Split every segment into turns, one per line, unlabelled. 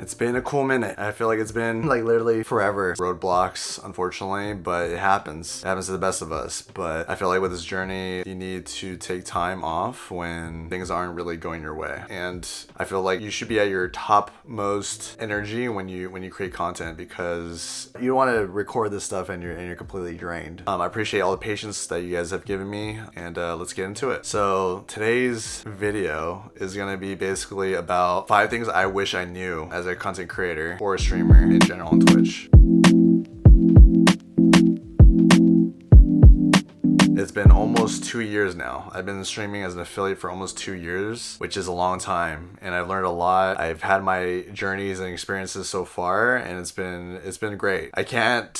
It's been a cool minute. I feel like it's been like literally forever. Roadblocks, unfortunately, but it happens. It happens to the best of us. But I feel like with this journey, you need to take time off when things aren't really going your way. And I feel like you should be at your topmost energy when you create content, because you don't want to record this stuff and you're completely drained. I appreciate all the patience that you guys have given me, and let's get into it. So today's video is gonna be basically about 5 things I wish I knew as a content creator or a streamer in general on Twitch. It's been almost 2 years now. I've been streaming as an affiliate for almost 2 years, which is a long time, and I've learned a lot. I've had my journeys and experiences so far, and it's been great. I can't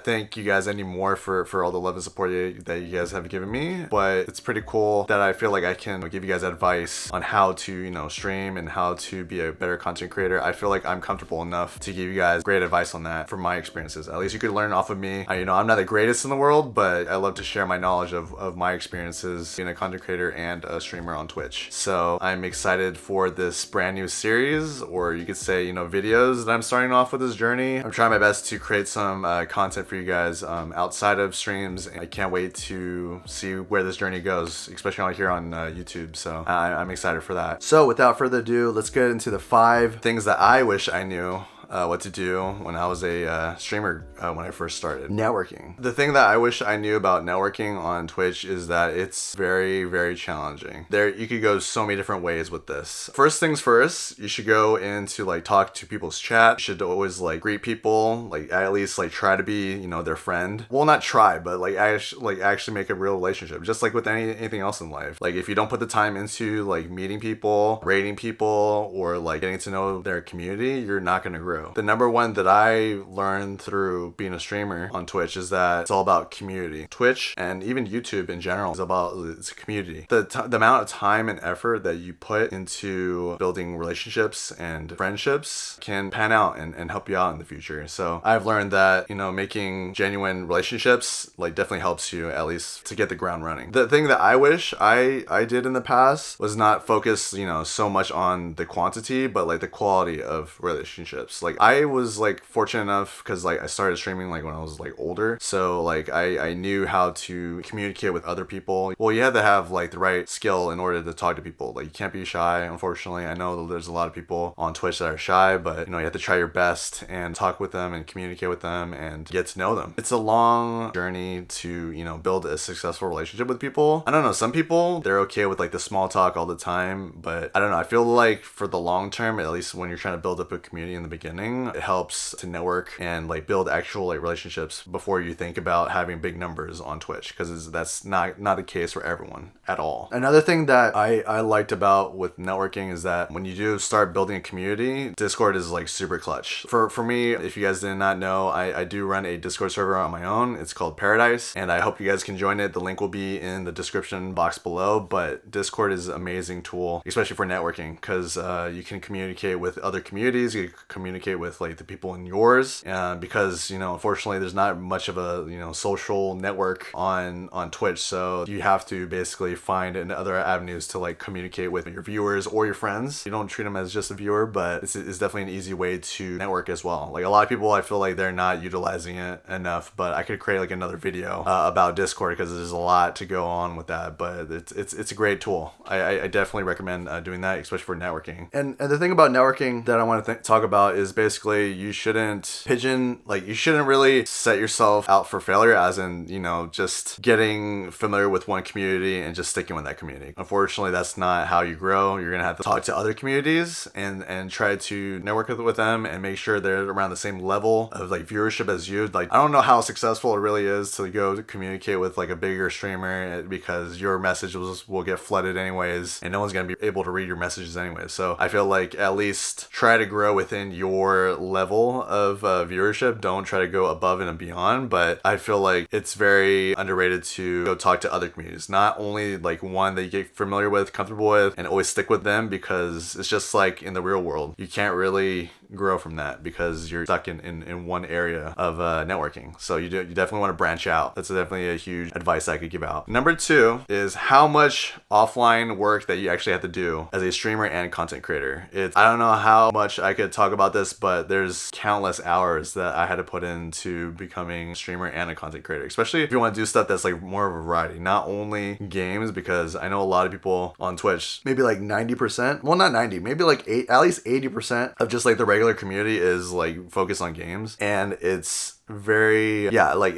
thank you guys anymore for all the love and support that you guys have given me, but it's pretty cool that I feel like I can give you guys advice on how to stream and how to be a better content creator. I feel like I'm comfortable enough to give you guys great advice on that from my experiences. At least you could learn off of me. I'm not the greatest in the world, but I love to share my knowledge of my experiences being a content creator and a streamer on Twitch. So I'm excited for this brand new series, or you could say, videos that I'm starting off with this journey. I'm trying my best to create some content for you guys outside of streams. I can't wait to see where this journey goes, especially out here on YouTube. So I'm excited for that. So without further ado, let's get into the 5 things that I wish I knew what to do when I was a streamer when I first started. Networking. The thing that I wish I knew about networking on Twitch is that it's very, very challenging. You could go so many different ways with this. First things first, you should go into talk to people's chat. You should always greet people, at least try to be their friend. Well, not try, but actually make a real relationship, just like with anything else in life. If you don't put the time into meeting people, rating people, or getting to know their community, you're not gonna grow. The number one that I learned through being a streamer on Twitch is that it's all about community. Twitch and even YouTube in general it's a community. The amount of time and effort that you put into building relationships and friendships can pan out and help you out in the future. So I've learned that making genuine relationships definitely helps you, at least to get the ground running. The thing that I wish I did in the past was not focus so much on the quantity, but the quality of relationships. I was fortunate enough because I started streaming when I was older, so I knew how to communicate with other people. Well, you have to have the right skill in order to talk to people. You can't be shy, unfortunately. I know that there's a lot of people on Twitch that are shy, but you have to try your best and talk with them and communicate with them and get to know them. It's a long journey to build a successful relationship with people. I don't know, some people, they're okay with the small talk all the time, but I don't know, I feel for the long term, at least when you're trying to build up a community in the beginning, it helps to network and build actual relationships before you think about having big numbers on Twitch, because that's not the case for everyone at all. Another thing that I liked about with networking is that when you do start building a community, Discord is super clutch. For me, if you guys did not know, I do run a Discord server on my own. It's called Paradise, and I hope you guys can join it. The link will be in the description box below, but Discord is an amazing tool, especially for networking, because you can communicate with other communities, you can communicate with the people in yours, because unfortunately there's not much of a social network on Twitch, so you have to basically find other avenues to communicate with your viewers or your friends. You don't treat them as just a viewer, but it's definitely an easy way to network as well. A lot of people, I feel they're not utilizing it enough, but I could create another video about Discord, because there's a lot to go on with that, but it's a great tool. I definitely recommend doing that, especially for networking. And the thing about networking that I want to talk about is basically you shouldn't you shouldn't really set yourself out for failure, as in just getting familiar with one community and just sticking with that community. Unfortunately, that's not how you grow. You're gonna have to talk to other communities and try to network with them and make sure they're around the same level of viewership as you. I don't know how successful it really is to go to communicate with a bigger streamer, because your messages will get flooded anyways, and no one's gonna be able to read your messages anyways. So I feel at least try to grow within your level of viewership. Don't try to go above and beyond, but I feel it's very underrated to go talk to other communities, not only one that you get familiar with, comfortable with, and always stick with them, because it's just in the real world, you can't really grow from that because you're stuck in one area of networking. So you definitely want to branch out. That's definitely a huge advice I could give out. Number 2 is how much offline work that you actually have to do as a streamer and content creator. I don't know how much I could talk about this, but there's countless hours that I had to put into becoming a streamer and a content creator, especially if you want to do stuff that's like more of a variety, not only games, because I know a lot of people on Twitch, maybe like 90%, well, not 90, maybe like at least 80% of just like the regular community is like focused on games. And it's very, yeah, like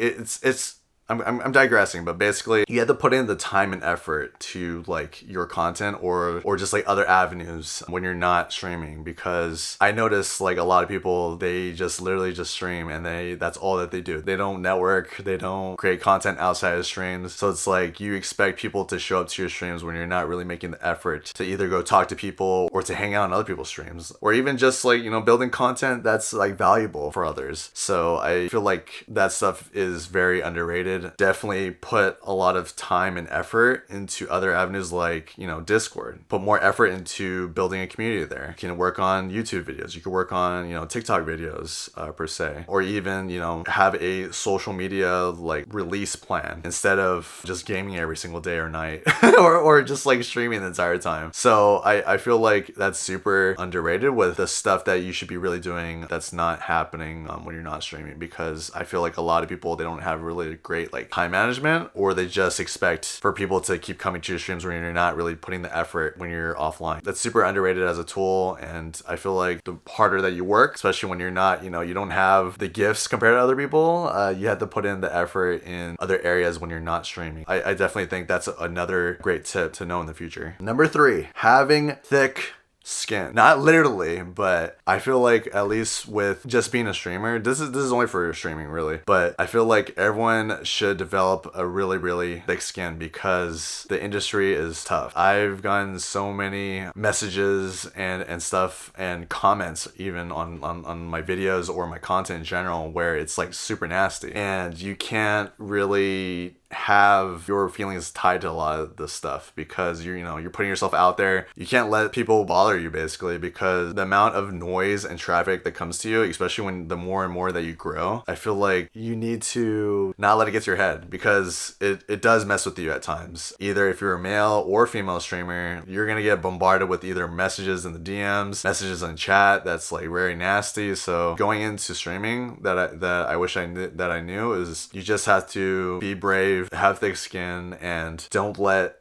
I'm digressing, but basically you have to put in the time and effort to like your content or just like other avenues when you're not streaming, because I notice like a lot of people, they just literally just stream and that's all that they do. They don't network, they don't create content outside of streams. So it's like you expect people to show up to your streams when you're not really making the effort to either go talk to people or to hang out on other people's streams, or even just like, you know, building content that's like valuable for others. So I feel like that stuff is very underrated. Definitely put a lot of time and effort into other avenues like, you know, Discord. Put more effort into building a community there. You can work on YouTube videos. You can work on, you know, TikTok videos per se, or even, you know, have a social media like release plan instead of just gaming every single day or night or just like streaming the entire time. So I feel like that's super underrated with the stuff that you should be really doing that's not happening when you're not streaming, because I feel like a lot of people, they don't have really great like time management, or they just expect for people to keep coming to your streams when you're not really putting the effort when you're offline. That's super underrated as a tool, and I feel like the harder that you work, especially when you're not, you know, you don't have the gifts compared to other people, you have to put in the effort in other areas when you're not streaming. I definitely think that's another great tip to know in the future. Number 3, having thick skin. Not literally, but I feel like at least with just being a streamer, this is only for streaming really, but I feel like everyone should develop a really thick skin because the industry is tough. I've gotten so many messages and stuff and comments even on my videos or my content in general where it's like super nasty, and you can't really have your feelings tied to a lot of this stuff because you're putting yourself out there. You can't let people bother you basically, because the amount of noise and traffic that comes to you, especially when the more and more that you grow, I feel like you need to not let it get to your head, because it does mess with you at times. Either if you're a male or female streamer, you're gonna get bombarded with either messages in the DMs, messages in chat that's like very nasty. So going into streaming, that I wish I knew is you just have to be brave, have thick skin, and don't let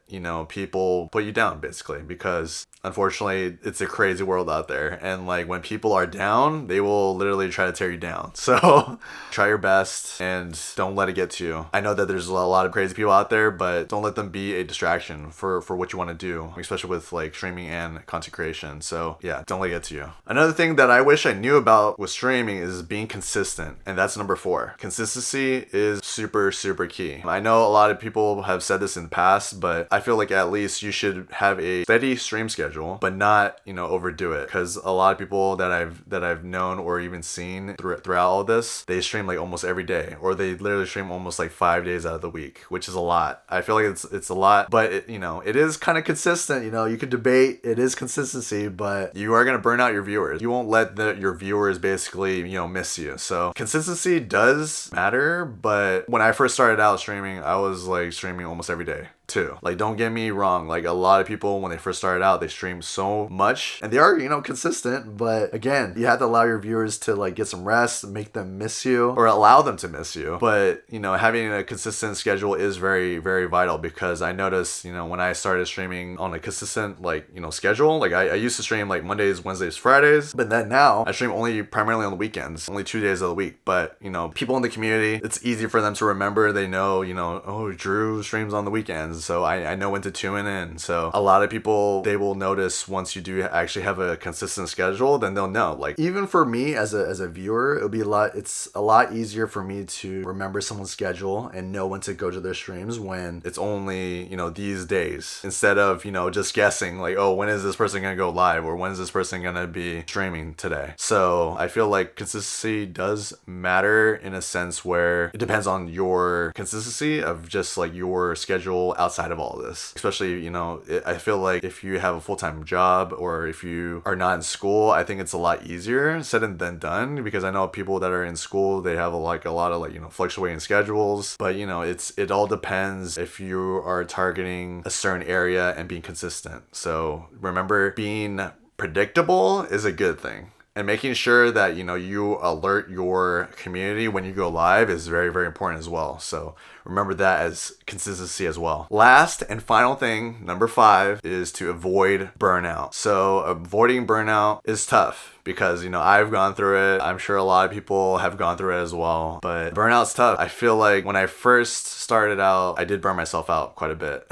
people put you down basically, because unfortunately it's a crazy world out there, and like when people are down, they will literally try to tear you down. So try your best and don't let it get to you. I know that there's a lot of crazy people out there, but don't let them be a distraction for what you want to do, especially with like streaming and content creation. So yeah, don't let it get to you. Another thing that I wish I knew about with streaming is being consistent, and that's number 4. Consistency is super key. I know a lot of people have said this in the past, but I feel like at least you should have a steady stream schedule, but not overdo it, because a lot of people that I've known or even seen throughout all this, they stream like almost every day, or they literally stream almost like 5 days out of the week, which is a lot. I feel like it's a lot, but it is kind of consistent. You could debate, it is consistency, but you are gonna burn out your viewers. You won't let your viewers basically miss you. So consistency does matter, but when I first started out streaming, I was like streaming almost every day too. Like, don't get me wrong, like a lot of people when they first started out, they stream so much and they are consistent, but again, you have to allow your viewers to like get some rest, make them miss you, or allow them to miss you. But having a consistent schedule is very vital, because I noticed when I started streaming on a consistent schedule, like I used to stream like Mondays, Wednesdays, Fridays, but then now I stream primarily on the weekends, only 2 days of the week. But people in the community, it's easy for them to remember. They know oh, Drew streams on the weekends, so I know when to tune in. So a lot of people, they will notice once you do actually have a consistent schedule, then they'll know. Like, even for me as a viewer, it's a lot easier for me to remember someone's schedule and know when to go to their streams when it's only these days, instead of just guessing like, oh, when is this person gonna go live, or when is this person gonna be streaming today. So I feel like consistency does matter in a sense where it depends on your consistency of just like your schedule outside outside of all this. Especially, you know, I feel like if you have a full-time job or if you are not in school, I think it's a lot easier said than done, because I know people that are in school, they have a lot of like, you know, fluctuating schedules. But you know, it all depends if you are targeting a certain area and being consistent. So remember, being predictable is a good thing. And making sure that, you know, you alert your community when you go live is very, very important as well. So remember that as consistency as well. Last and final thing, number 5, is to avoid burnout. So avoiding burnout is tough because, you know, I've gone through it. I'm sure a lot of people have gone through it as well. But burnout's tough. I feel like when I first started out, I did burn myself out quite a bit.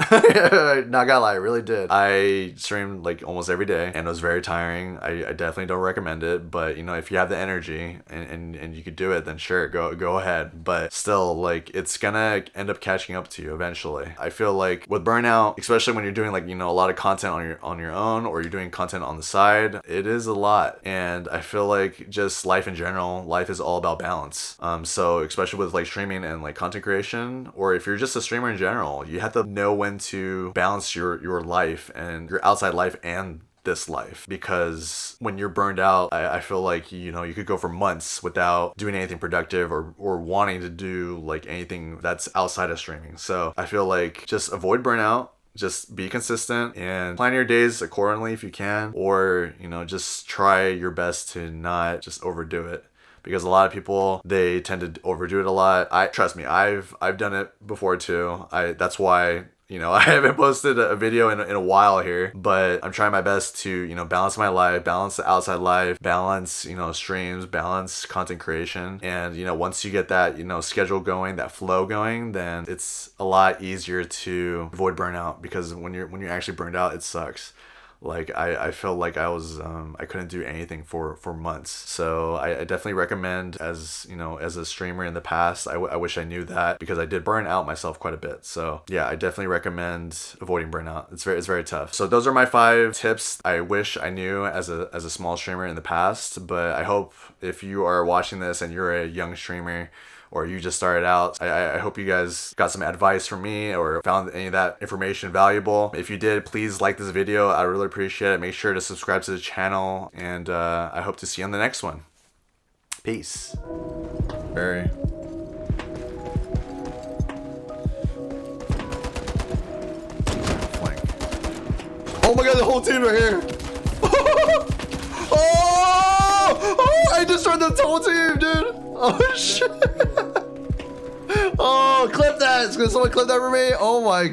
Not gonna lie, I really did. I streamed like almost every day and it was very tiring. I definitely don't recommend it. But, you know, if you have the energy and you could do it, then sure, go ahead. But still, like, it's gonna end up catching up to you eventually. I feel like with burnout, especially when you're doing like, you know, a lot of content on your own, or you're doing content on the side, it is a lot. And I feel like just life in general, life is all about balance. So especially with like streaming and like content creation, or if you're just a streamer in general, you have to know when to balance your life and your outside life and this life. Because when you're burned out, I feel like, you know, you could go for months without doing anything productive or wanting to do like anything that's outside of streaming. So I feel like just avoid burnout. Just be consistent and plan your days accordingly if you can, or, you know, just try your best to not just overdo it. Because a lot of people, they tend to overdo it a lot. Trust me, I've done it before too. That's why, you know, I haven't posted a video in a while here, but I'm trying my best to, you know, balance my life, balance the outside life, balance, you know, streams, balance content creation. And, you know, once you get that, you know, schedule going, that flow going, then it's a lot easier to avoid burnout, because when you're actually burned out, it sucks. Like I felt like I was I couldn't do anything for months. So I definitely recommend, as you know, as a streamer in the past, I wish I knew that, because I did burn out myself quite a bit. So yeah, I definitely recommend avoiding burnout. It's very tough. So those are my 5 tips I wish I knew as a small streamer in the past. But I hope if you are watching this and you're a young streamer, or you just started out, I hope you guys got some advice from me or found any of that information valuable. If you did, please like this video. I really appreciate it. Make sure to subscribe to the channel, and I hope to see you on the next one. Peace. Very. Flank. Oh my god, the whole team right here. Oh, I destroyed the whole team, dude. Oh shit. Oh, clip that. Can someone clip that for me? Oh my